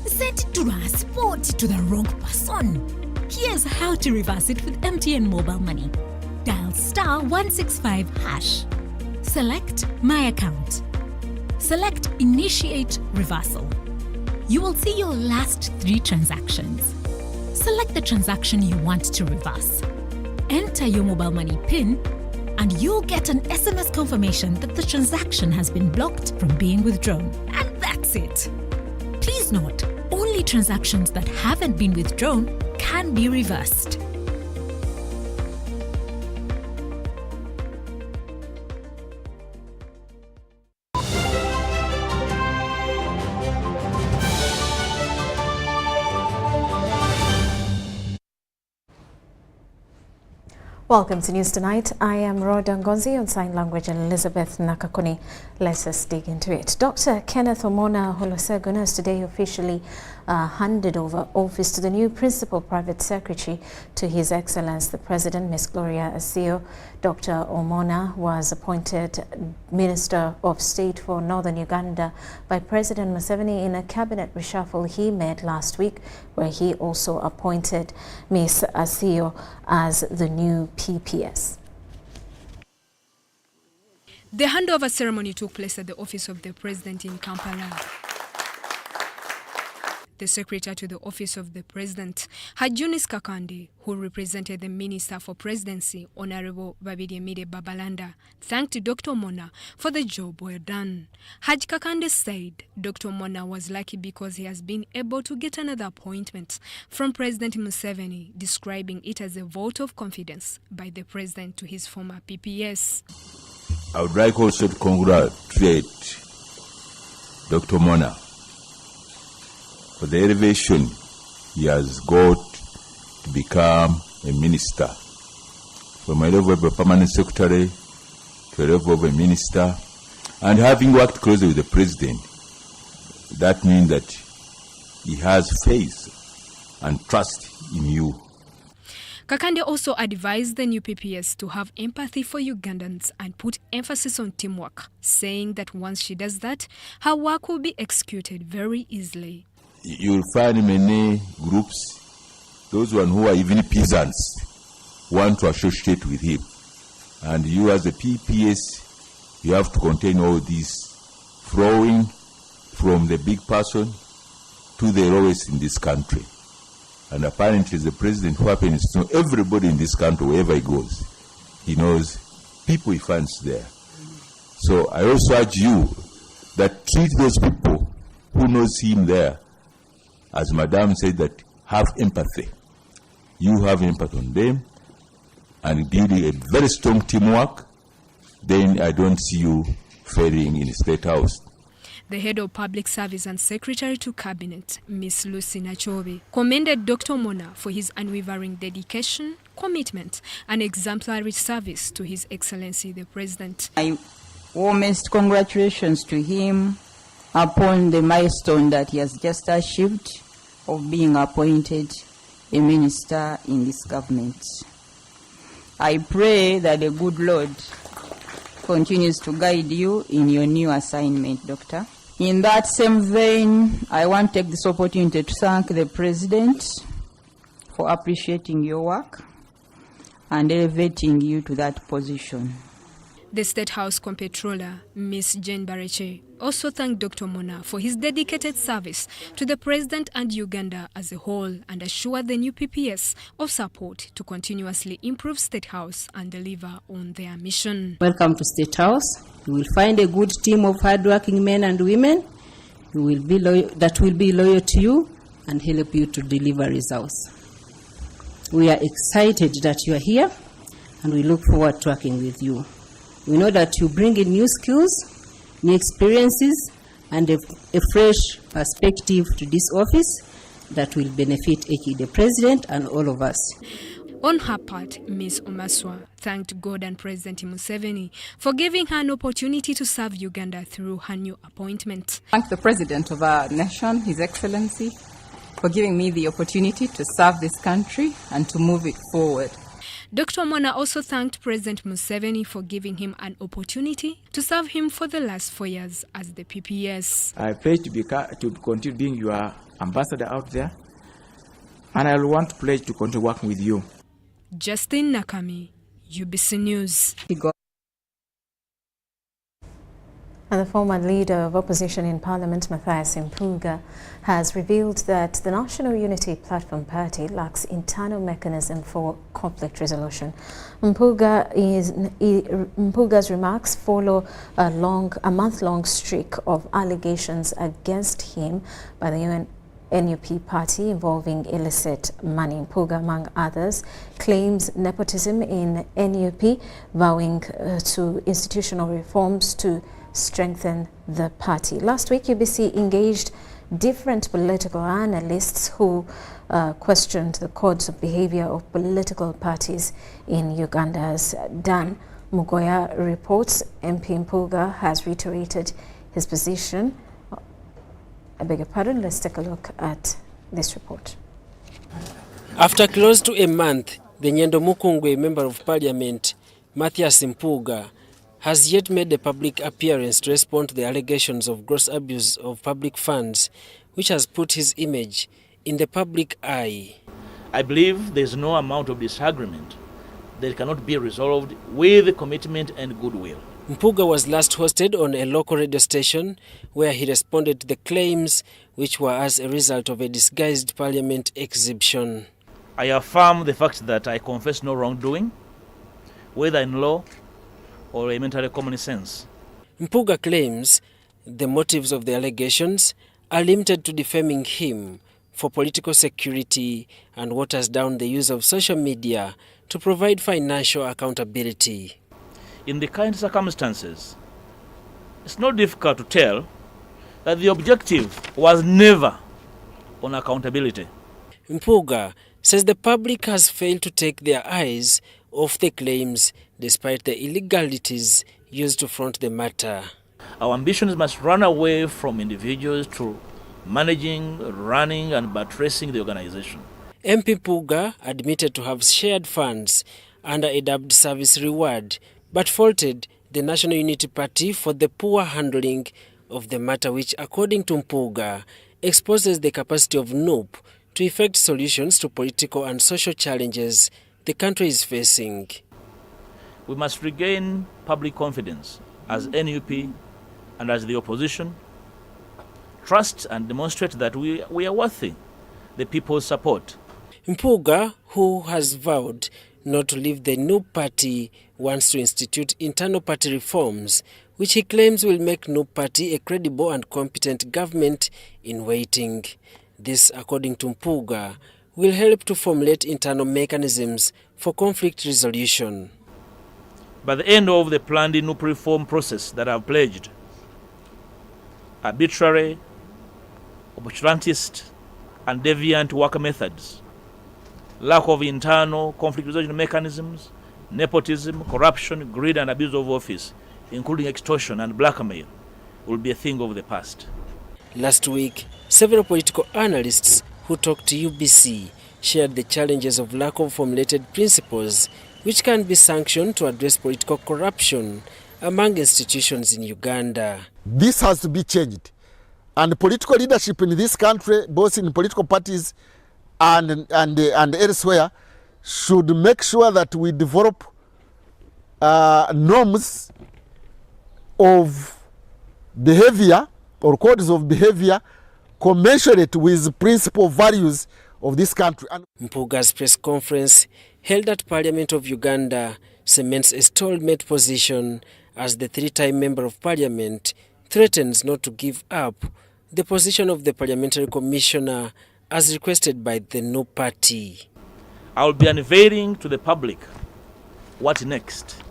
Sent to transport to the wrong person. Here's how to reverse it with MTN mobile money. Dial *165#. Select My Account. Select Initiate Reversal. You will see your last 3 transactions. Select the transaction you want to reverse. Enter your mobile money PIN and you'll get an SMS confirmation that the transaction has been blocked from being withdrawn. And that's it. Please note, only transactions that haven't been withdrawn can be reversed. Welcome to News Tonight. I am Rhoda Ngonzi on Sign Language and Elizabeth Nakakuni. Let us dig into it. Dr. Kenneth Omona Olusegun has today officially handed over office to the new Principal Private Secretary to His Excellence the President, Ms. Gloria Asio. Dr. Omona was appointed Minister of State for Northern Uganda by President Museveni in a cabinet reshuffle he made last week, where he also appointed Ms. Asio as the new PPS. The handover ceremony took place at the office of the President in Kampala. The Secretary to the Office of the President, Hajunis Kakande, who represented the Minister for Presidency, Honorable Babidi Babalanda, thanked Dr. Mona for the job well done. Haj Kakande said Dr. Mona was lucky because he has been able to get another appointment from President Museveni, describing it as a vote of confidence by the President to his former PPS. I would like also to congratulate Dr. Mona for the elevation he has got to become a minister. From a level of a permanent secretary to a level of a minister, and having worked closely with the president, that means that he has faith and trust in you. Kakande also advised the new PPS to have empathy for Ugandans and put emphasis on teamwork, saying that once she does that, her work will be executed very easily. You'll find many groups, those one who are even peasants, want to associate with him. And you as a PPS, you have to contain all these, flowing from the big person to the lowest in this country. And apparently the president who happens to know everybody in this country, wherever he goes, he knows people he finds there. So I also urge you that treat those people who knows him there, as Madame said, that have empathy. You have empathy on them and building a very strong teamwork, then I don't see you failing in the State House. The head of public service and secretary to cabinet, Ms. Lucy Nachobe, commended Dr. Mona for his unwavering dedication, commitment, and exemplary service to His Excellency the President. My warmest congratulations to him upon the milestone that he has just achieved of being appointed a minister in this government. I pray that the good Lord continues to guide you in your new assignment, Doctor. In that same vein, I want to take this opportunity to thank the President for appreciating your work and elevating you to that position. The State House Comptroller, Ms. Jane Bareche, also thanked Dr. Mona for his dedicated service to the President and Uganda as a whole and assured the new PPS of support to continuously improve State House and deliver on their mission. Welcome to State House. You will find a good team of hardworking men and women who will be that will be loyal to you and help you to deliver results. We are excited that you are here and we look forward to working with you. We know that you bring in new skills, new experiences, and a fresh perspective to this office that will benefit the President and all of us. On her part, Ms. Omaswa thanked God and President Museveni for giving her an opportunity to serve Uganda through her new appointment. Thank the President of our nation, His Excellency, for giving me the opportunity to serve this country and to move it forward. Dr. Mona also thanked President Museveni for giving him an opportunity to serve him for the last 4 years as the PPS. I pledge to continue being your ambassador out there, and I want to pledge to continue working with you. Justin Nakami, UBC News. And the former leader of opposition in Parliament, Mathias Mpuuga, has revealed that the National Unity Platform Party lacks internal mechanism for conflict resolution. Mpuuga's remarks follow a month-long streak of allegations against him by the NUP party involving illicit money. Mpuuga, among others, claims nepotism in NUP, vowing to institutional reforms to strengthen the party. Last week, UBC engaged different political analysts who questioned the codes of behavior of political parties in Uganda. As Dan Mugoya reports, MP Mpuuga has reiterated his position. I beg your pardon, let's take a look at this report. After close to a month, the Nyendo Mukungwe Member of Parliament, Mathias Mpuuga, has yet made a public appearance to respond to the allegations of gross abuse of public funds, which has put his image in the public eye. I believe there is no amount of disagreement that cannot be resolved with commitment and goodwill. Mpuuga was last hosted on a local radio station where he responded to the claims, which were as a result of a disguised parliament exhibition. I affirm the fact that I confess no wrongdoing, whether in law or a mentally common sense. Mpuuga claims the motives of the allegations are limited to defaming him for political security and waters down the use of social media to provide financial accountability. In the current circumstances, it's not difficult to tell that the objective was never on accountability. Mpuuga says the public has failed to take their eyes off the claims despite the illegalities used to front the matter. Our ambitions must run away from individuals to managing, running and buttressing the organization. MP Mpuuga admitted to have shared funds under a dubbed service reward, but faulted the National Unity Party for the poor handling of the matter, which, according to Mpuuga, exposes the capacity of NUP to effect solutions to political and social challenges the country is facing. We must regain public confidence as NUP and as the opposition, trust and demonstrate that we are worthy the people's support. Mpuuga, who has vowed not to leave the NUP party, wants to institute internal party reforms, which he claims will make NUP party a credible and competent government in waiting. This, according to Mpuuga, will help to formulate internal mechanisms for conflict resolution. By the end of the planned NUP reform process that I have pledged, arbitrary, opportunist and deviant work methods, lack of internal conflict resolution mechanisms, nepotism, corruption, greed and abuse of office, including extortion and blackmail, will be a thing of the past. Last week, several political analysts who talked to UBC shared the challenges of lack of formulated principles which can be sanctioned to address political corruption among institutions in Uganda. This has to be changed. And political leadership in this country, both in political parties and elsewhere, should make sure that we develop norms of behavior or codes of behavior commensurate with principal values of this country. Mpuga's press conference held at Parliament of Uganda cements a stalemate position as the three-time Member of Parliament threatens not to give up the position of the Parliamentary Commissioner as requested by the No Party. I will be unveiling to the public what next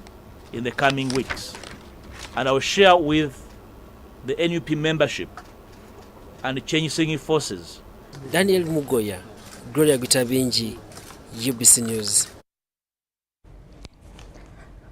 in the coming weeks, and I will share with the NUP membership and changing forces. Daniel Mugoya, Gloria Gutabinji, UBC News.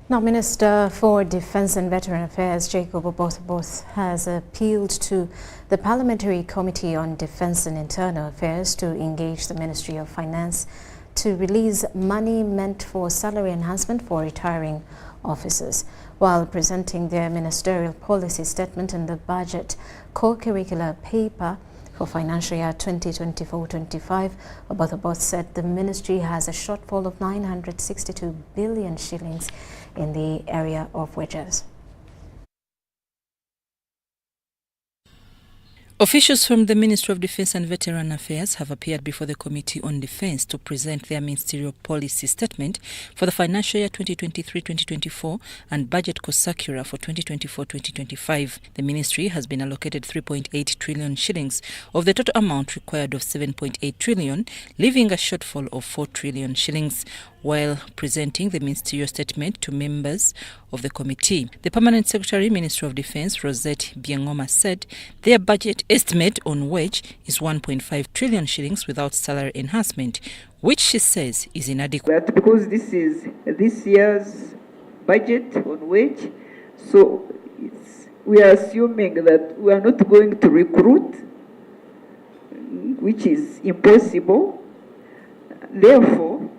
Now, Minister for Defence and Veteran Affairs Jacob Oboth has appealed to the Parliamentary Committee on Defence and Internal Affairs to engage the Ministry of Finance to release money meant for salary enhancement for retiring officers. While presenting their ministerial policy statement in the budget co-curricular paper for financial year 2024-25, Oboth said the ministry has a shortfall of 962 billion shillings in the area of wages. Officials from the Ministry of Defence and Veteran Affairs have appeared before the Committee on Defence to present their ministerial policy statement for the financial year 2023-2024 and budget co-circular for 2024-2025. The ministry has been allocated 3.8 trillion shillings of the total amount required of 7.8 trillion, leaving a shortfall of 4 trillion shillings. While presenting the ministerial statement to members of the committee, the Permanent Secretary, Ministry of Defence, Rosette Biengoma, said their budget estimate on wage is 1.5 trillion shillings without salary enhancement, which she says is inadequate. Because this is this year's budget on wage, so we are assuming that we are not going to recruit, which is impossible. Therefore,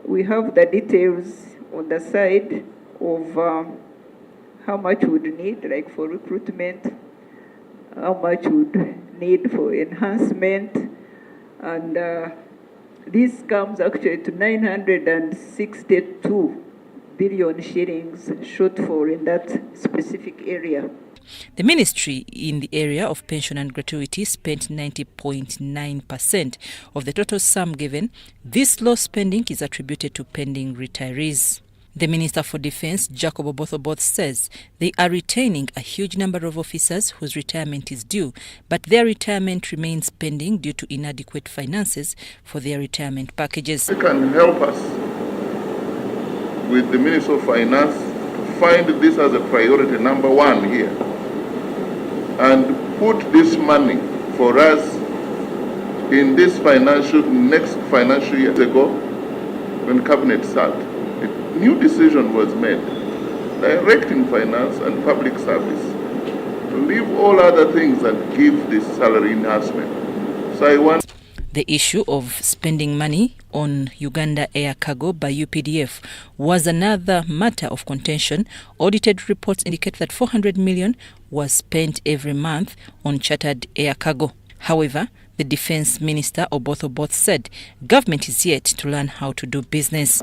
we have the details on the side of how much we would need, like for recruitment, how much we would need for enhancement, and this comes actually to 962 billion shillings shortfall in that specific area. The ministry in the area of pension and gratuity spent 90.9% of the total sum given. This low spending is attributed to pending retirees. The Minister for Defence, Jacob Oboth, says they are retaining a huge number of officers whose retirement is due, but their retirement remains pending due to inadequate finances for their retirement packages. They can help us with the Minister of Finance to find this as a priority number one here, and put this money for us in this next financial year. Ago, when Cabinet sat, a new decision was made, directing finance and public service to leave all other things and give this salary enhancement. So I want the issue of spending money on Uganda air cargo by UPDF was another matter of contention. Audited reports indicate that 400 million was spent every month on chartered air cargo. However, the Defence Minister Oboth said government is yet to learn how to do business.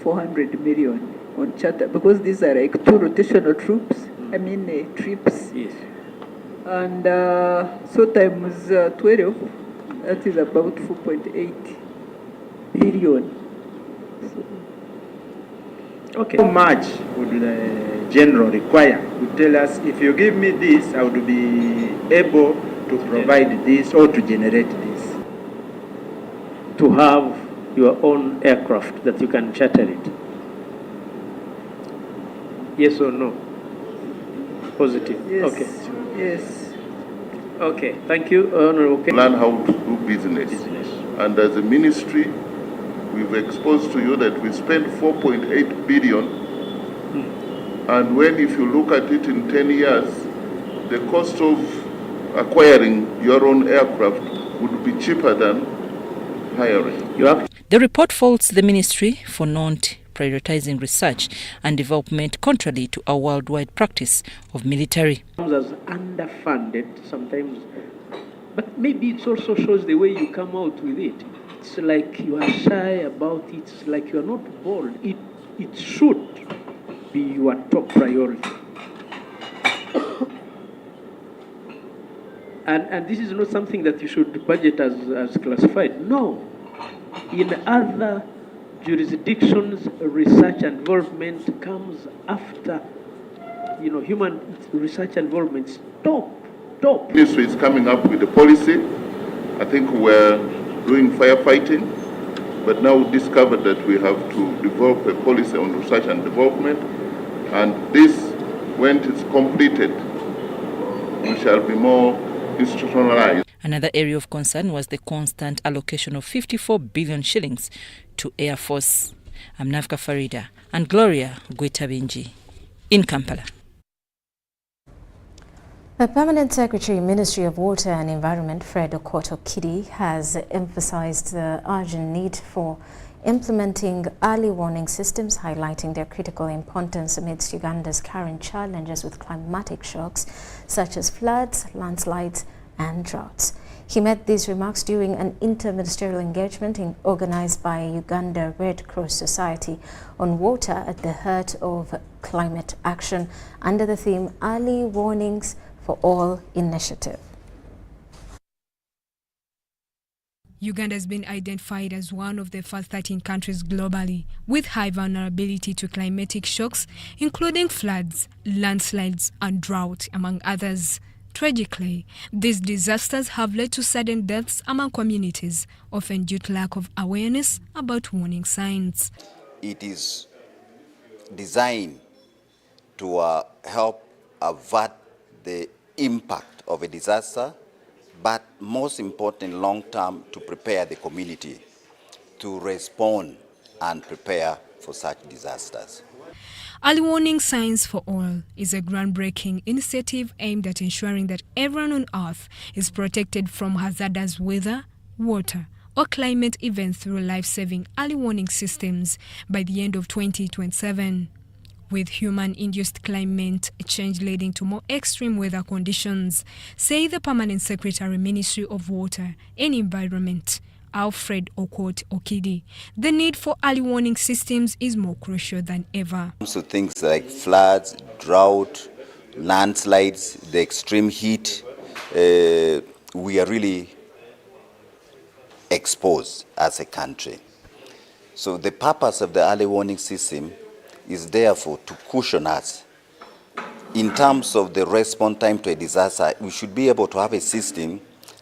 400 million on charter, because these are like two rotational trips. Yes. And so times 12. That is about 4.8 billion. Okay. How much would the general require? Would tell us, if you give me this, I would be able to provide this or to generate this. To have your own aircraft that you can charter it. Yes or no? Positive. Yes. Okay. Yes. Okay, thank you, Honorable. Learn how to do business. And as a ministry, we've exposed to you that we spent 4.8 billion. And if you look at it in 10 years, the cost of acquiring your own aircraft would be cheaper than hiring. The report faults the ministry for not prioritizing research and development contrary to a worldwide practice of military. As underfunded sometimes, but maybe it also shows the way you come out with it. It's like you are shy about it. It's like you are not bold. It should be your top priority. And this is not something that you should budget as classified. No. In other jurisdictions, research and development comes after, human research and development. Top. Ministry is coming up with a policy. I think we're doing firefighting, but now we discovered that we have to develop a policy on research and development. And this, when it's completed, we shall be more institutionalized. Another area of concern was the constant allocation of 54 billion shillings to Air Force. I'm Navka Farida and Gloria Gwitabinji in Kampala. The Permanent Secretary, Ministry of Water and Environment, Fred Okot-Okidi, has emphasized the urgent need for implementing early warning systems, highlighting their critical importance amidst Uganda's current challenges with climatic shocks such as floods, landslides, and droughts. He made these remarks during an interministerial engagement organized by Uganda Red Cross Society on water at the heart of climate action under the theme Early Warnings for All initiative. Uganda has been identified as one of the first 13 countries globally with high vulnerability to climatic shocks, including floods, landslides, and drought, among others. Tragically, these disasters have led to sudden deaths among communities, often due to lack of awareness about warning signs. It is designed to help avert the impact of a disaster, but most important, long-term, to prepare the community to respond and prepare for such disasters. Early Warning Signs for All is a groundbreaking initiative aimed at ensuring that everyone on Earth is protected from hazardous weather, water, or climate events through life-saving early warning systems by the end of 2027. With human-induced climate change leading to more extreme weather conditions, say the Permanent Secretary, Ministry of Water and Environment, Alfred Okot-Okidi, the need for early warning systems is more crucial than ever. So things like floods, drought, landslides, the extreme heat, we are really exposed as a country. So the purpose of the early warning system is therefore to cushion us. In terms of the response time to a disaster, we should be able to have a system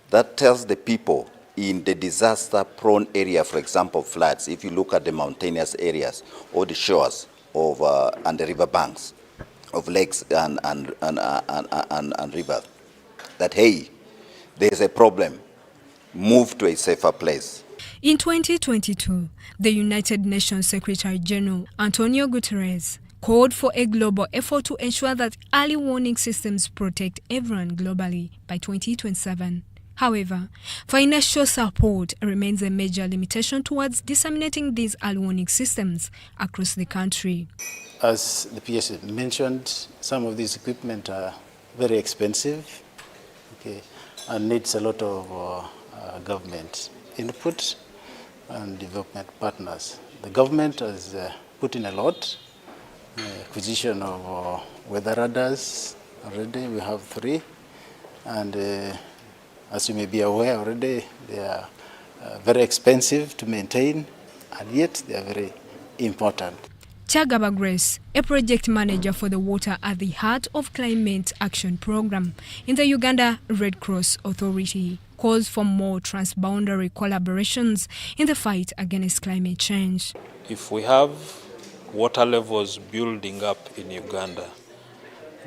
that tells the people in the disaster-prone area, for example, floods, if you look at the mountainous areas or the shores of and the river banks of lakes and rivers, that, hey, there's a problem, move to a safer place. In 2022, the United Nations Secretary General Antonio Guterres called for a global effort to ensure that early warning systems protect everyone globally by 2027. However, financial support remains a major limitation towards disseminating these early warning systems across the country. As the PS mentioned, some of these equipment are very expensive, and needs a lot of government input and development partners. The government has put in a lot, acquisition of weather radars. Already we have 3, and as you may be aware already, they are very expensive to maintain, and yet they are very important. Chagaba Grace, a project manager for the Water at the Heart of Climate Action Program in the Uganda Red Cross Authority, calls for more transboundary collaborations in the fight against climate change. If we have water levels building up in Uganda,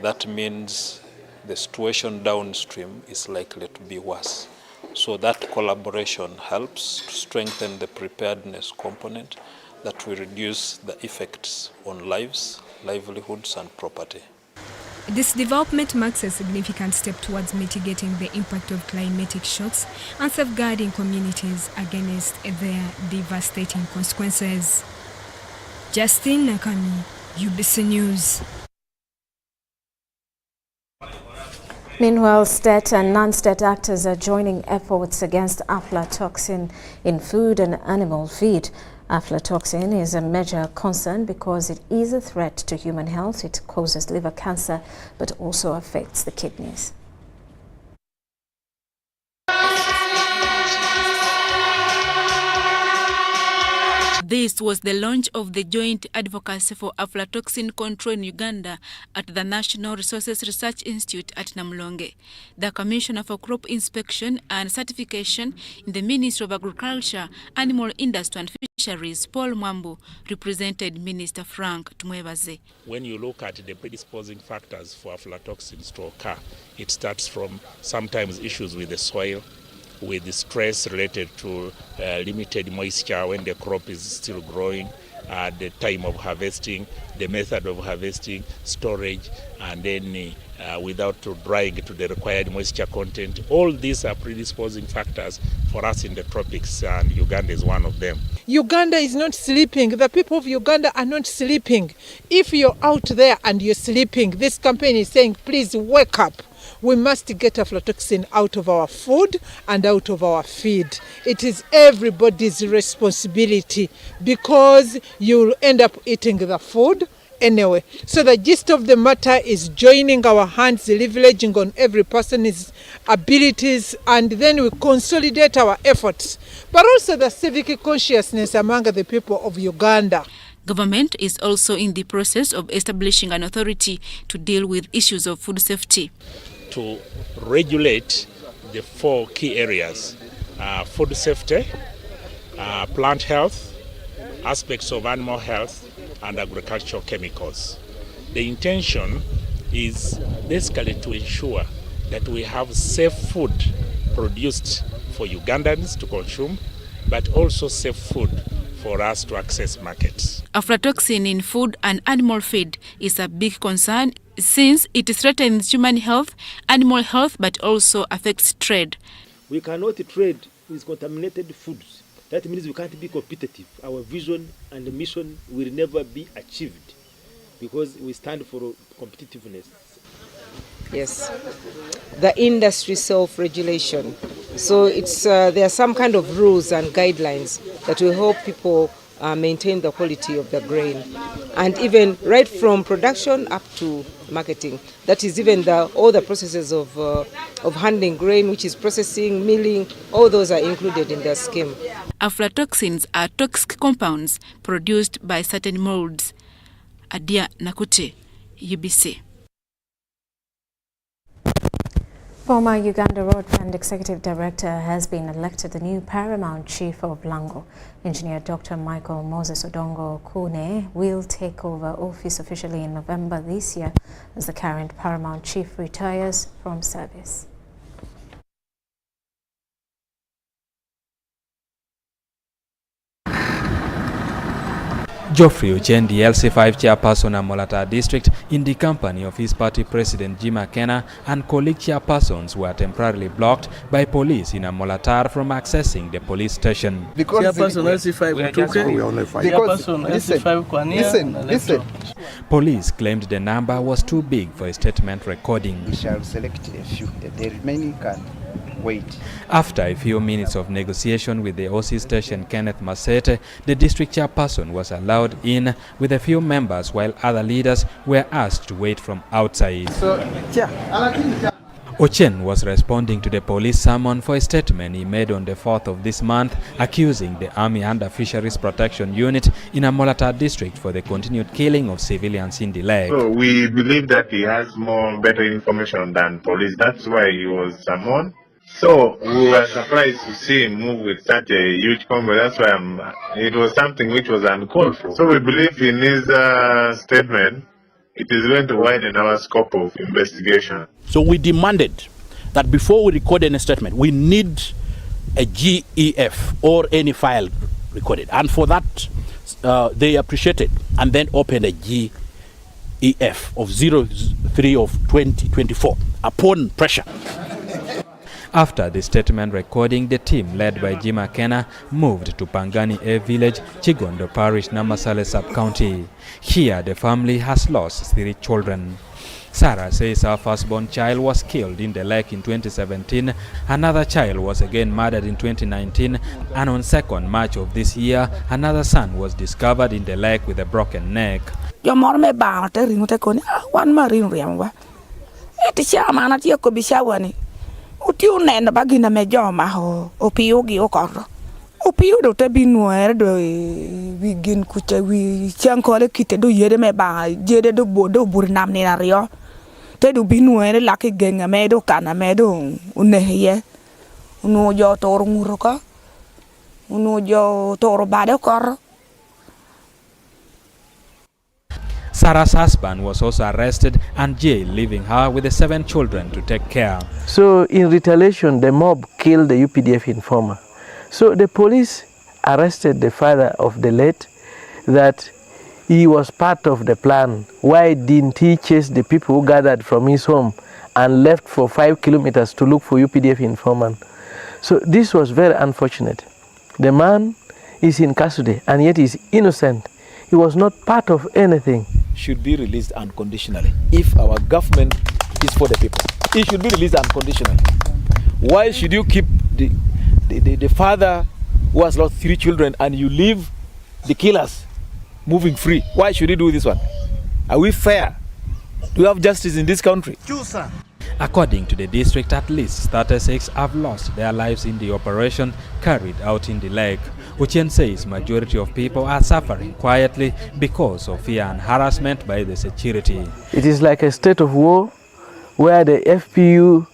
that means the situation downstream is likely to be worse. So that collaboration helps to strengthen the preparedness component that will reduce the effects on lives, livelihoods, and property. This development marks a significant step towards mitigating the impact of climatic shocks and safeguarding communities against their devastating consequences. Justin Nakami, UBC News. Meanwhile, state and non-state actors are joining efforts against aflatoxin in food and animal feed. Aflatoxin is a major concern because it is a threat to human health. It causes liver cancer, but also affects the kidneys. This was the launch of the Joint Advocacy for Aflatoxin Control in Uganda at the National Resources Research Institute at Namulonge. The Commissioner for Crop Inspection and Certification in the Ministry of Agriculture, Animal Industry and Fisheries, Paul Mwambu, represented Minister Frank Tumwebaze. When you look at the predisposing factors for aflatoxins to occur, it starts from sometimes issues with the soil, with the stress related to limited moisture when the crop is still growing, the time of harvesting, the method of harvesting, storage, and then without drying to the required moisture content. All these are predisposing factors for us in the tropics, and Uganda is one of them. Uganda is not sleeping. The people of Uganda are not sleeping. If you're out there and you're sleeping, this campaign is saying, please wake up. We must get aflatoxin out of our food and out of our feed. It is everybody's responsibility because you'll end up eating the food anyway. So the gist of the matter is joining our hands, leveraging on every person's abilities, and then we consolidate our efforts. But also the civic consciousness among the people of Uganda. Government is also in the process of establishing an authority to deal with issues of food safety. To regulate the 4 key areas: food safety, plant health, aspects of animal health, and agricultural chemicals. The intention is basically to ensure that we have safe food produced for Ugandans to consume, but also safe food for us to access markets. Aflatoxin in food and animal feed is a big concern since it threatens human health, animal health, but also affects trade. We cannot trade with contaminated foods. That means we can't be competitive. Our vision and mission will never be achieved because we stand for competitiveness. Yes, the industry self-regulation. So it's there are some kind of rules and guidelines that will help people maintain the quality of the grain, and even right from production up to marketing. That is even all the processes of handling grain, which is processing, milling. All those are included in the scheme. Aflatoxins are toxic compounds produced by certain molds. Adia Nakute, UBC. Former Uganda Road Fund Executive Director has been elected the new Paramount Chief of Lango. Engineer Dr. Michael Moses Odongo Kune will take over office officially in November this year as the current Paramount Chief retires from service. Geoffrey Ochen, the LC5 chairperson of Molata district, in the company of his party president Jim McKenna and colleague chairpersons, were temporarily blocked by police in Molatar from accessing the police station. Because chairperson LC5 listen. Police claimed the number was too big for a statement recording. We shall select a few. The remaining can wait. After a few minutes of negotiation with the OC station Kenneth Masete, the district chairperson was allowed in with a few members while other leaders were asked to wait from outside. Ochen was responding to the police summon for a statement he made on the 4th of this month, accusing the Army under Fisheries Protection Unit in Molata district for the continued killing of civilians in the Leigo. So we believe that he has better information than police. That's why he was summoned. So we were surprised to see him move with such a huge convoy. That's why it was something which was uncalled for. So we believe in his statement, it is going to widen our scope of investigation. So we demanded that before we record any statement, we need a GEF or any file recorded. And for that, they appreciated and then opened a GEF of 03 of 2024 upon pressure. After the statement recording, the team led by Jima Kena moved to Pangani A village, Chigondo Parish, Namasale sub-county. Here, the family has lost 3 children. Sarah says her firstborn child was killed in the lake in 2017. Another child was again murdered in 2019. And on 2nd March of this year, another son was discovered in the lake with a broken neck. Opio to be noir do we gin kucha we chankole kite do yede me ba jede do bodo burnam ni ario te do be noir like a gang a medo kana medo unehye uno jo tor muroka uno jo tor bade kor. Sarah's husband was also arrested and jailed, leaving her with the 7 children to take care. So in retaliation, the mob killed the UPDF informer. So the police arrested the father of the late, that he was part of the plan. Why didn't he chase the people who gathered from his home and left for 5 kilometers to look for UPDF informant? So this was very unfortunate. The man is in custody and yet is innocent. He was not part of anything. Should be released unconditionally. If our government is for the people, it should be released unconditionally. Why should you keep the father who has lost 3 children and you leave the killers moving free? Why should you do this one? Are we fair? Do we have justice in this country? According to the district, at least 36 have lost their lives in the operation carried out in the lake. Uchien says majority of people are suffering quietly because of fear and harassment by the security. It is like a state of war where the FPU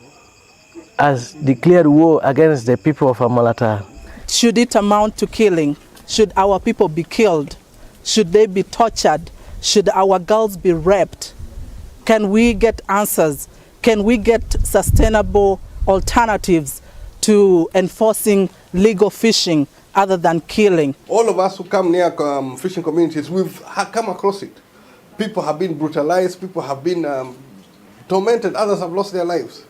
has declared war against the people of Amalatar. Should it amount to killing? Should our people be killed? Should they be tortured? Should our girls be raped? Can we get answers? Can we get sustainable alternatives to enforcing legal fishing other than killing? All of us who come near fishing communities, we've come across it. People have been brutalized, people have been tormented, others have lost their lives.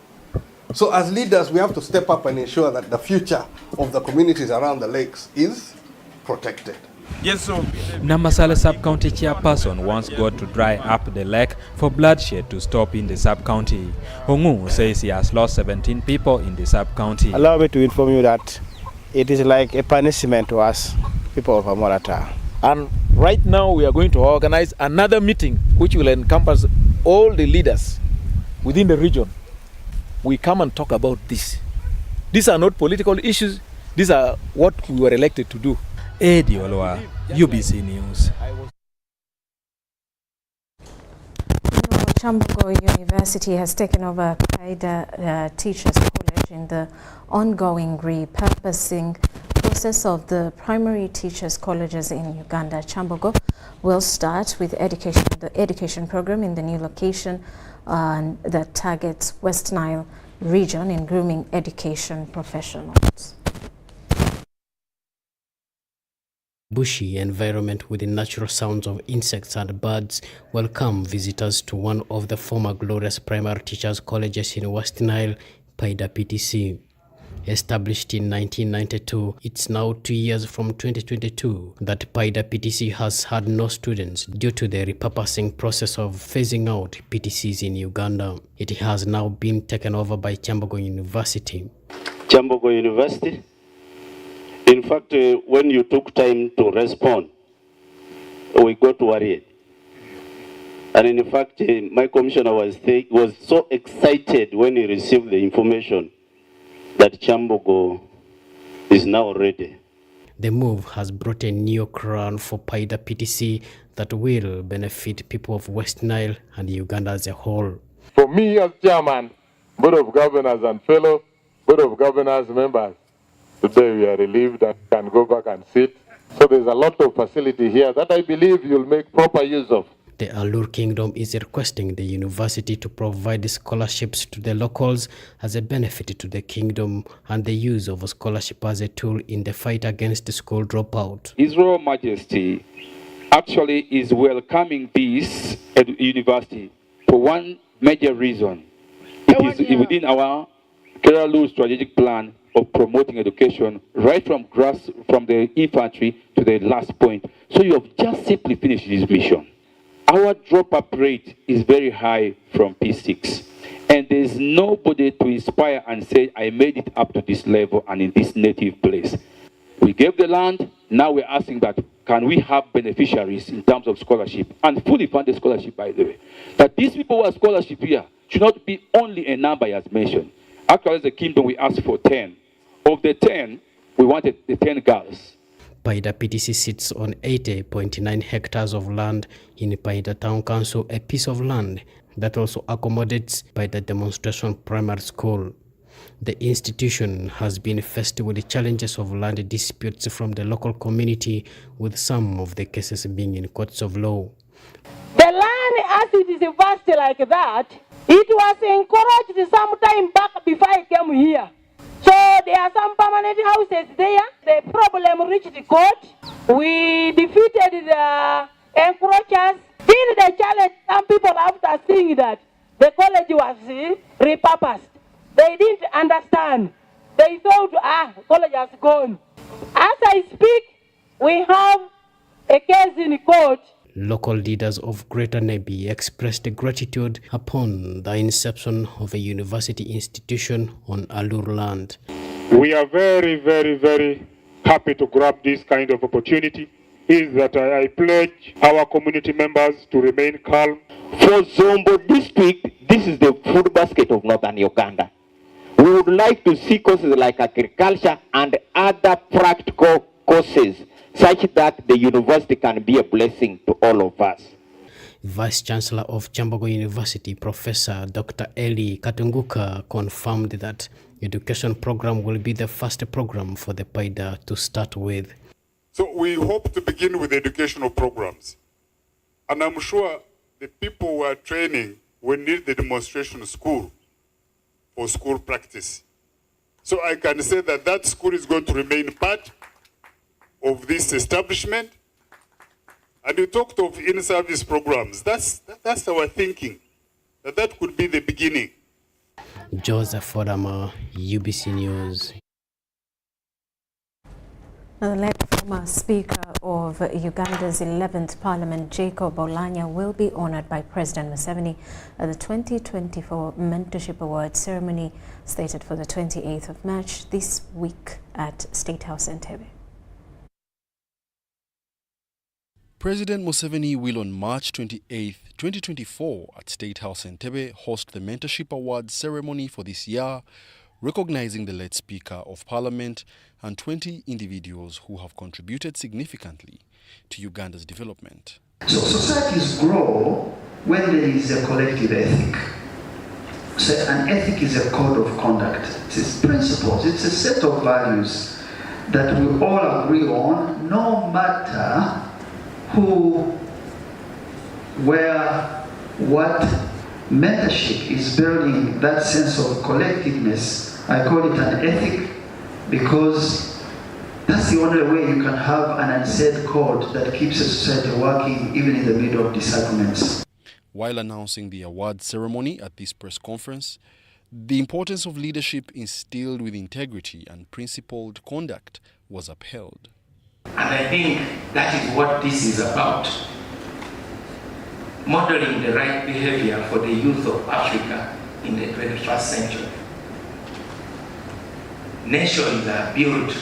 So as leaders, we have to step up and ensure that the future of the communities around the lakes is protected. Yes, sir. Namasale sub-county chairperson wants God to dry up the lake for bloodshed to stop in the sub-county. Hongu says he has lost 17 people in the sub-county. Allow me to inform you that it is like a punishment to us, people of Amorata. And right now we are going to organize another meeting which will encompass all the leaders within the region. We come and talk about this. These are not political issues. These are what we were elected to do. Eddie Olwa, UBC News. Chambugo University has taken over Kaida Teachers College in the ongoing repurposing process of the primary teachers colleges in Uganda. Chambugo will start with the education program in the new location that targets West Nile region in grooming education professionals. Bushy environment with the natural sounds of insects and birds welcome visitors to one of the former glorious primary teachers colleges in West Nile, Paida PTC. Established in 1992, it's now 2 years from 2022 that Paida PTC has had no students due to the repurposing process of phasing out PTCs in Uganda. It has now been taken over by Chambugo University. Chambugo University. In fact, when you took time to respond, we got worried. And in fact, my commissioner was so excited when he received the information that Chambugo is now ready. The move has brought a new crown for Paida PTC that will benefit people of West Nile and Uganda as a whole. For me as chairman, Board of Governors and fellow Board of Governors members, today we are relieved and can go back and sit. So there's a lot of facility here that I believe you'll make proper use of. The Alur Kingdom is requesting the university to provide scholarships to the locals as a benefit to the kingdom and the use of a scholarship as a tool in the fight against school dropout. His Royal Majesty actually is welcoming this at university for one major reason. It is within our Kerala's strategic plan of promoting education right from the infantry to the last point. So you have just simply finished this mission. Our drop-up rate is very high from P6. And there's nobody to inspire and say, I made it up to this level and in this native place. We gave the land, now we're asking that, can we have beneficiaries in terms of scholarship, and fully funded scholarship, by the way. That these people who are scholarship here should not be only a number as mentioned. Actually, as a kingdom, we asked for 10. Of the 10, we wanted the 10 girls. Paida PTC sits on 80.9 hectares of land in Paida Town Council, a piece of land that also accommodates Paida Demonstration Primary School. The institution has been faced with the challenges of land disputes from the local community, with some of the cases being in courts of law. The land, as it is vast like that, it was encouraged some time back before I came here. So there are some permanent houses there. The problem reached the court. We defeated the encroachers. Still the challenge, some people after seeing that the college was repurposed. They didn't understand. They thought, college has gone. As I speak, we have a case in court. Local leaders of Greater Nebi expressed gratitude upon the inception of a university institution on Alur land. We are very, very, very happy to grab this kind of opportunity. Is that I pledge our community members to remain calm. For Zombo district, this is the food basket of northern Uganda. We would like to see courses like agriculture and other practical courses, such that the university can be a blessing to all of us. Vice Chancellor of Chambogo University, Professor Dr. Eli Katunguka, confirmed that education program will be the first program for the Paida to start with. So we hope to begin with educational programs. And I'm sure the people who are training will need the demonstration school for school practice. So I can say that that school is going to remain part of this establishment. And you talked of in-service programs. That's our thinking, that could be the beginning. Joseph Fodama, UBC News. The late former Speaker of Uganda's 11th Parliament, Jacob Oulanyah, will be honored by President Museveni at the 2024 Mentorship Award ceremony, slated for the 28th of March this week at State House Entebbe. President Museveni will on March 28, 2024 at State House Entebbe host the Mentorship Award ceremony for this year, recognizing the late Speaker of Parliament and 20 individuals who have contributed significantly to Uganda's development. So societies grow when there is a collective ethic. So an ethic is a code of conduct. It's principles, it's a set of values that we all agree on, no matter who, where, what. Mentorship is building that sense of collectiveness. I call it an ethic because that's the only way you can have an unsaid code that keeps a society working even in the middle of disagreements. While announcing the award ceremony at this press conference, the importance of leadership instilled with integrity and principled conduct was upheld. And I think that is what this is about. Modeling the right behavior for the youth of Africa in the 21st century. Nations are built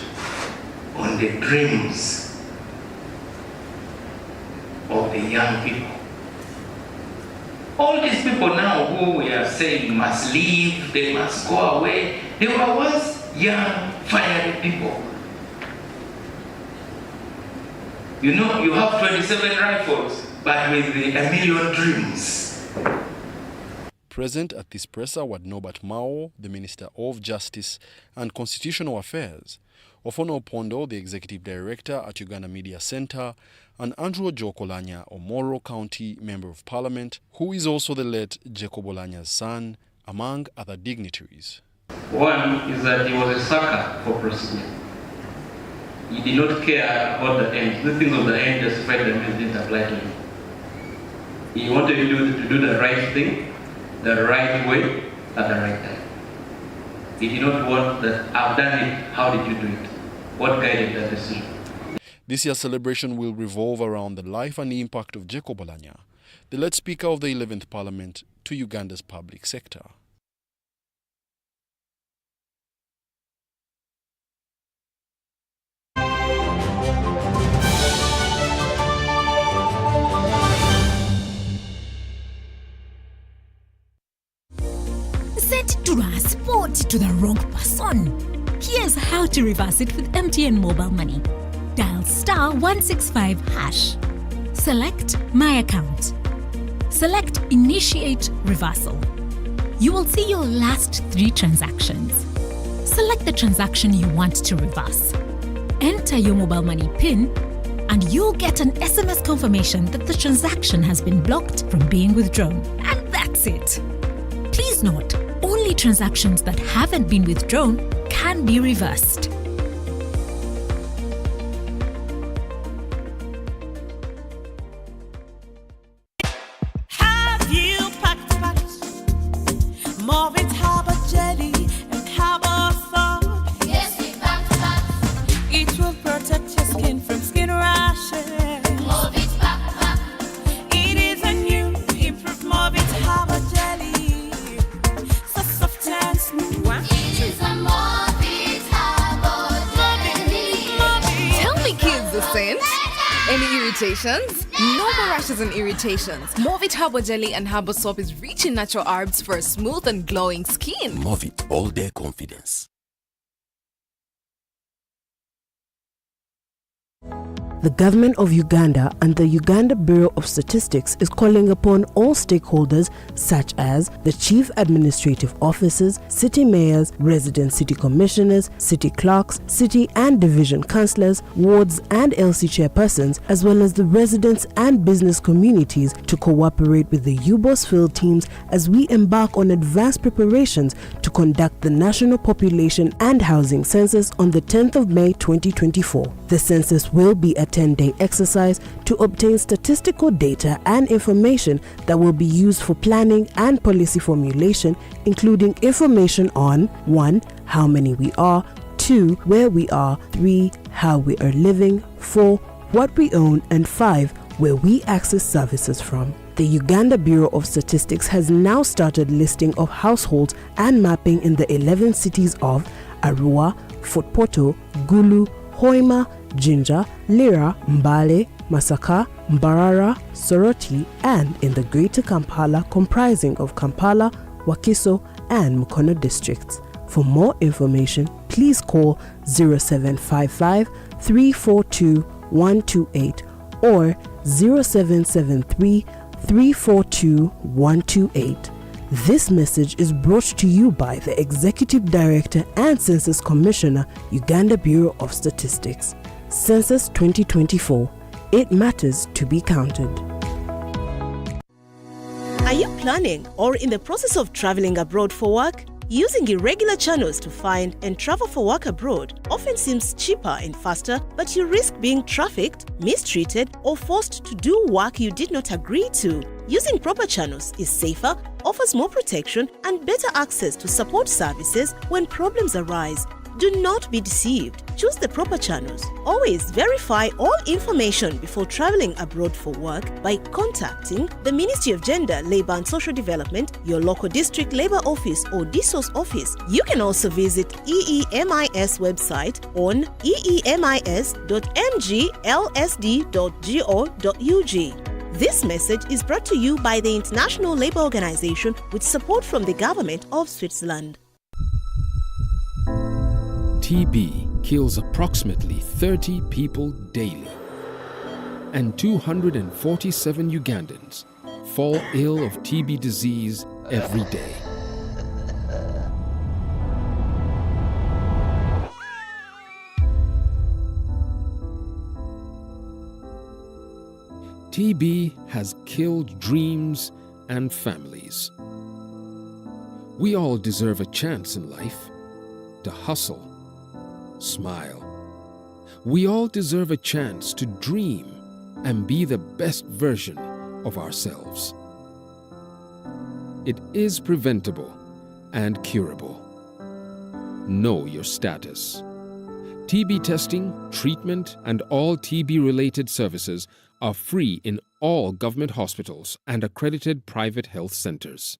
on the dreams of the young people. All these people now who we are saying must leave, they must go away, they were once young, fiery people. You know, you have 27 rifles, but with a million dreams. Present at this presser were Norbert Mao, the Minister of Justice and Constitutional Affairs, Ofono Opondo, the Executive Director at Uganda Media Center, and Andrew Oulanyah, Omoro County Member of Parliament, who is also the late Jacob Oulanyah's son, among other dignitaries. One is that he was a sucker for prosecution. He did not care about the end. The things of the end justified the means didn't apply to him. He wanted to do the right thing, the right way, at the right time. He did not want that, I've done it, how did you do it? What guided that decision? This year's celebration will revolve around the life and impact of Jacob Oulanyah, the late Speaker of the 11th Parliament to Uganda's public sector. Set to transport to the wrong person. Here's how to reverse it with MTN Mobile Money. Dial *165#. Select My Account. Select Initiate Reversal. You will see your last 3 transactions. Select the transaction you want to reverse. Enter your mobile money PIN and you'll get an SMS confirmation that the transaction has been blocked from being withdrawn. And that's it. Please note, only transactions that haven't been withdrawn can be reversed. Have you packed more with Harbour jelly and Harbour soap? Yes, we packed. It will protect your skin from skin rashes. More with pack. It is a new improved more with Harbour jelly. So soft and smooth. It is a more with Harbour jelly. Tell me, kids, the scent. Any irritations? No more rashes and irritations. Movit Harbour Jelly and Harbour Soap is rich in natural herbs for a smooth and glowing skin. Movit all day confidence. The government of Uganda and the Uganda Bureau of Statistics is calling upon all stakeholders such as the chief administrative officers, city mayors, resident city commissioners, city clerks, city and division councillors, wards and LC chairpersons, as well as the residents and business communities to cooperate with the UBOS field teams as we embark on advanced preparations to conduct the National Population and Housing Census on the 10th of May 2024. The census will be a 10-day exercise to obtain statistical data and information that will be used for planning and policy formulation, including information on 1. How many we are, 2. Where we are, 3. How we are living, 4. What we own, and 5. Where we access services from. The Uganda Bureau of Statistics has now started listing of households and mapping in the 11 cities of Arua, Fort Portal, Gulu, Hoima, Jinja, Lira, Mbale, Masaka, Mbarara, Soroti, and in the Greater Kampala comprising of Kampala, Wakiso, and Mukono districts. For more information, please call 0755 342 128 or 0773 342 128. This message is brought to you by the Executive Director and Census Commissioner, Uganda Bureau of Statistics. Census 2024. It matters to be counted. Are you planning or in the process of traveling abroad for work? Using irregular channels to find and travel for work abroad often seems cheaper and faster, but you risk being trafficked, mistreated, or forced to do work you did not agree to. Using proper channels is safer, offers more protection, and better access to support services when problems arise. Do not be deceived. Choose the proper channels. Always verify all information before traveling abroad for work by contacting the Ministry of Gender, Labour and Social Development, your local district labour office or DSOS office. You can also visit EEMIS website on eemis.nglsd.go.ug. This message is brought to you by the International Labour Organization with support from the Government of Switzerland. TB kills approximately 30 people daily, and 247 Ugandans fall ill of TB disease every day. TB has killed dreams and families. We all deserve a chance in life to hustle, smile. We all deserve a chance to dream and be the best version of ourselves. It is preventable and curable. know your status. TB testing, treatment, and all TB-related services are free in all government hospitals and accredited private health centers.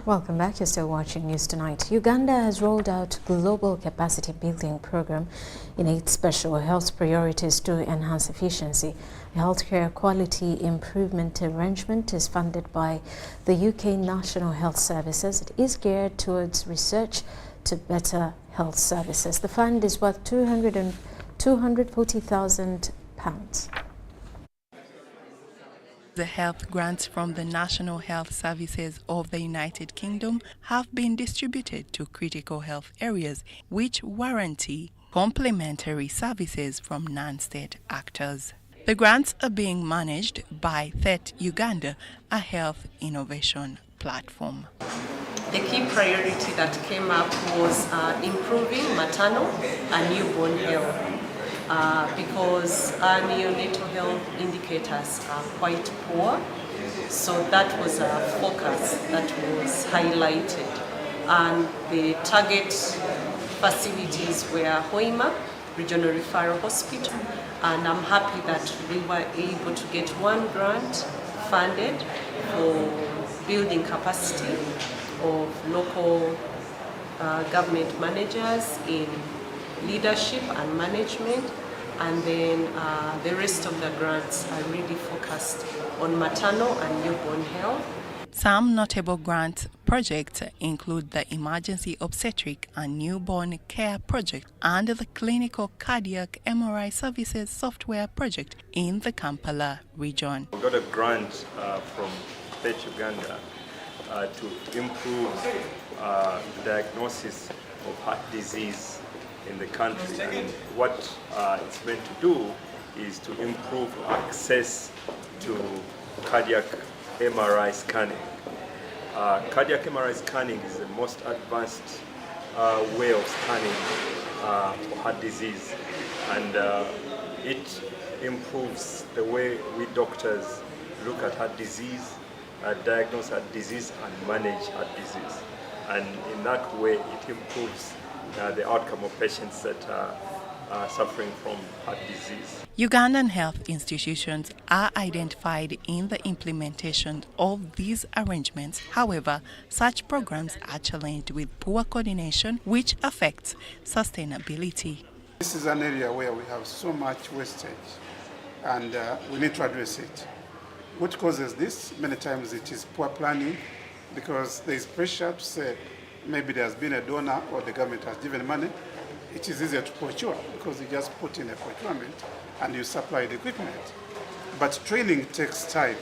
Welcome back. You're still watching News Tonight. Uganda has rolled out global capacity building program in 8 special health priorities to enhance efficiency. The healthcare quality improvement arrangement is funded by the UK National Health Services. It is geared towards research to better health services. The fund is worth £240,000. The health grants from the National Health Services of the United Kingdom have been distributed to critical health areas which warranty complementary services from non-state actors. The grants are being managed by THET Uganda, a health innovation platform. The key priority that came up was improving maternal and newborn health. Because our neonatal health indicators are quite poor. So that was a focus that was highlighted. And the target facilities were Hoima Regional Referral Hospital. And I'm happy that we were able to get 1 grant funded for building capacity of local government managers in leadership and management, and then the rest of the grants are really focused on maternal and newborn health. Some notable grant projects include the Emergency Obstetric and Newborn Care Project and the Clinical Cardiac MRI Services Software Project in the Kampala region. We got a grant from THET Uganda to improve diagnosis of heart disease in the country, and what it's meant to do is to improve access to cardiac MRI scanning. Cardiac MRI scanning is the most advanced way of scanning for heart disease, and it improves the way we doctors look at heart disease, diagnose heart disease, and manage heart disease. And in that way, it improves the outcome of patients that are suffering from heart disease. Ugandan health institutions are identified in the implementation of these arrangements. However, such programs are challenged with poor coordination, which affects sustainability. This is an area where we have so much wastage, and we need to address it. What causes this? Many times it is poor planning, because there is pressure to say maybe there has been a donor or the government has given money. It is easier to procure because you just put in a procurement and you supply the equipment. But training takes time,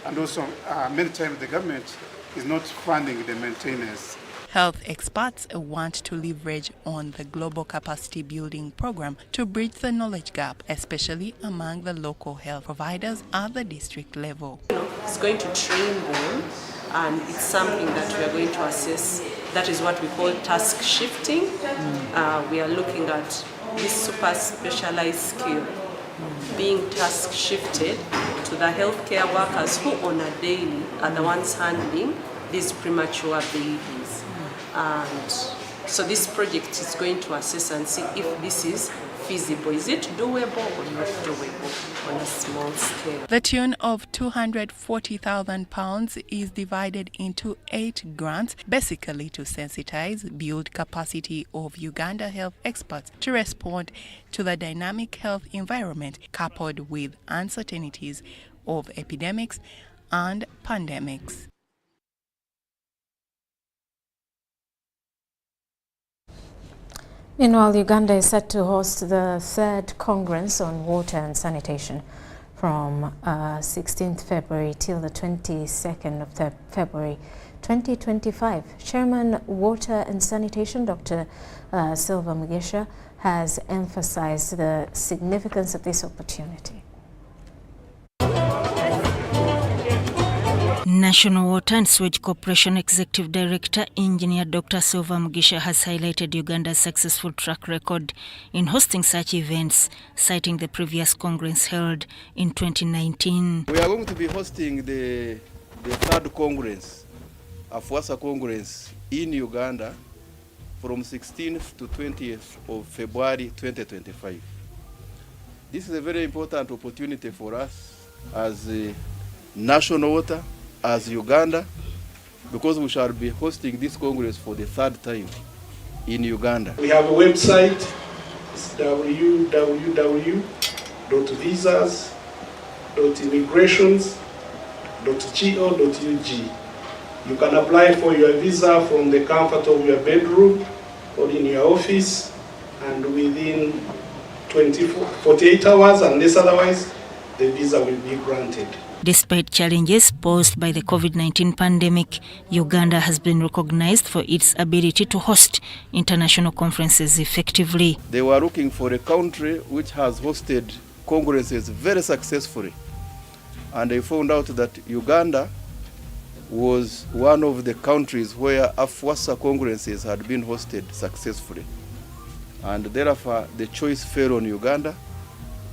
and also many times the government is not funding the maintenance. Health experts want to leverage on the global capacity building program to bridge the knowledge gap, especially among the local health providers at the district level. It's going to train them, and it's something that we are going to assess. That is what we call task shifting. We are looking at this super specialized skill being task shifted to the healthcare workers who on a daily are the ones handling these premature babies. And so this project is going to assess and see if this is feasible. Is it doable or not doable on a small scale? The tune of £240,000 is divided into 8 grants, basically to sensitize, build capacity of Uganda health experts to respond to the dynamic health environment coupled with uncertainties of epidemics and pandemics. Meanwhile, Uganda is set to host the 3rd Congress on Water and Sanitation from 16th February till the 22nd of February 2025. Chairman Water and Sanitation, Dr. Silva Mugisha, has emphasized the significance of this opportunity. National Water and Sewage Corporation Executive Director Engineer Dr. Silva Mugisha has highlighted Uganda's successful track record in hosting such events, citing the previous Congress held in 2019. We are going to be hosting the third Congress, Afwasa Congress, in Uganda from 16th to 20th of February 2025. This is a very important opportunity for us as National Water, as Uganda, because we shall be hosting this Congress for the third time in Uganda. We have a website, it's www.visas.immigrations.go.ug. You can apply for your visa from the comfort of your bedroom or in your office, and within 48 hours, unless otherwise, the visa will be granted. Despite challenges posed by the COVID-19 pandemic, Uganda has been recognized for its ability to host international conferences effectively. They were looking for a country which has hosted congresses very successfully, and they found out that Uganda was one of the countries where Afwasa congresses had been hosted successfully. And therefore, the choice fell on Uganda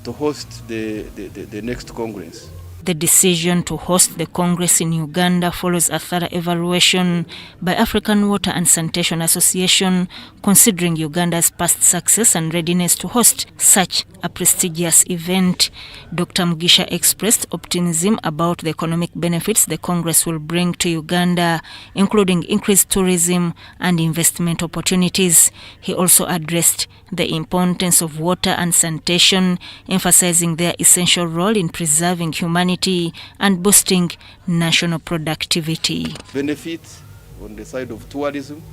to host the next Congress. The decision to host the Congress in Uganda follows a thorough evaluation by African Water and Sanitation Association, considering Uganda's past success and readiness to host such a prestigious event. Dr. Mugisha expressed optimism about the economic benefits the Congress will bring to Uganda, including increased tourism and investment opportunities. He also addressed the importance of water and sanitation, emphasizing their essential role in preserving humanity and boosting national productivity. Benefits on the side of tourism,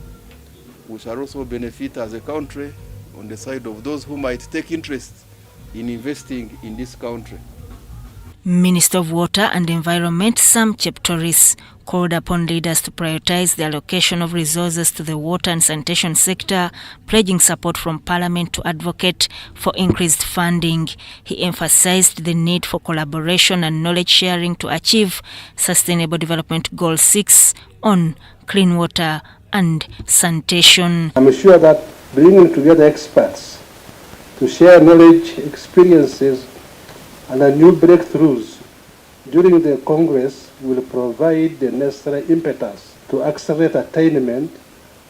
we shall also benefit as a country on the side of those who might take interest in investing in this country. Minister of Water and Environment Sam Cheptoris called upon leaders to prioritize the allocation of resources to the water and sanitation sector, pledging support from Parliament to advocate for increased funding. He emphasized the need for collaboration and knowledge sharing to achieve Sustainable Development Goal 6 on clean water and sanitation. I'm sure that bringing together experts to share knowledge, experiences, and new breakthroughs during the Congress will provide the necessary impetus to accelerate attainment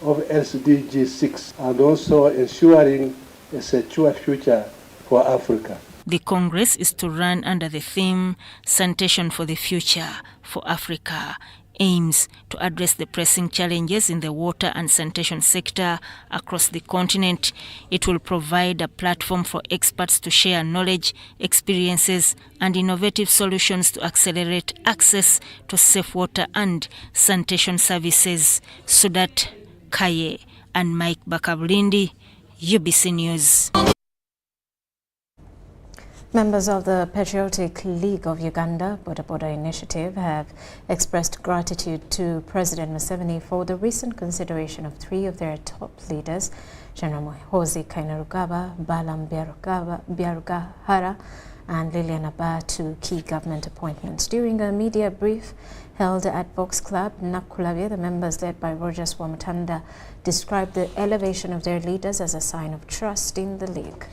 of SDG 6 and also ensuring a secure future for Africa. The Congress is to run under the theme Sanitation for the Future for Africa, aims to address the pressing challenges in the water and sanitation sector across the continent. It will provide a platform for experts to share knowledge, experiences, and innovative solutions to accelerate access to safe water and sanitation services. Sudat Kaye and Mike Bakabulindi, UBC News. Members of the Patriotic League of Uganda, Boda Boda initiative, have expressed gratitude to President Museveni for the recent consideration of 3 of their top leaders, General Muhoozi Kainerugaba, Balaam Byarugahara, and Lilian Abba, to key government appointments. During a media brief held at Box Club, Nakulavye, the members led by Roger Swamutanda described the elevation of their leaders as a sign of trust in the league.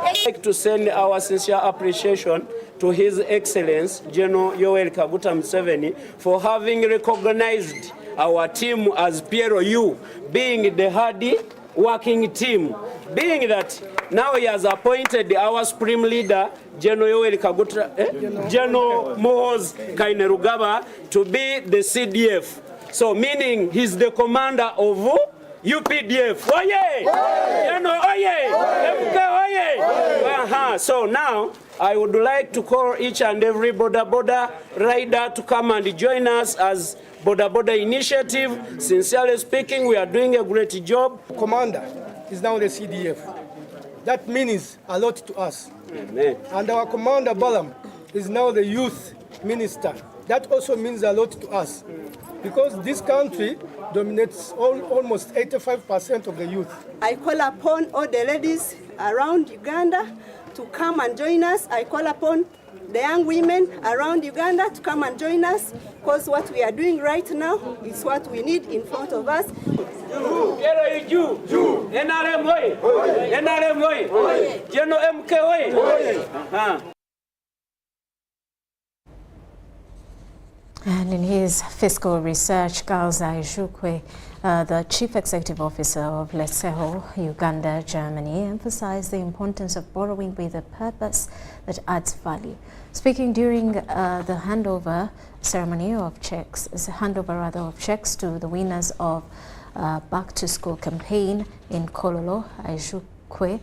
I'd like to send our sincere appreciation to His Excellency General Yoweri Kaguta Museveni for having recognized our team as PRU, being the hardy working team, being that now he has appointed our supreme leader, General Yoweri Kaguta, General Muhoozi Kainerugaba, to be the CDF. So meaning he's the commander of UPDF, oye! You know, oye! MK, oye! So now, I would like to call each and every Boda Boda rider to come and join us as Boda Boda initiative. Sincerely speaking, we are doing a great job. Commander is now the CDF. That means a lot to us. Amen. And our Commander Balam is now the youth minister. That also means a lot to us. Because this country dominates almost 85% of the youth. I call upon all the ladies around Uganda to come and join us. I call upon the young women around Uganda to come and join us, because what we are doing right now is what we need in front of us. And in his fiscal research, Galza Ijukwe, the Chief Executive Officer of Leigo, Uganda, Germany, emphasized the importance of borrowing with a purpose that adds value. Speaking during the handover ceremony of checks, of checks to the winners of Back to School campaign in Kololo, Ijukwe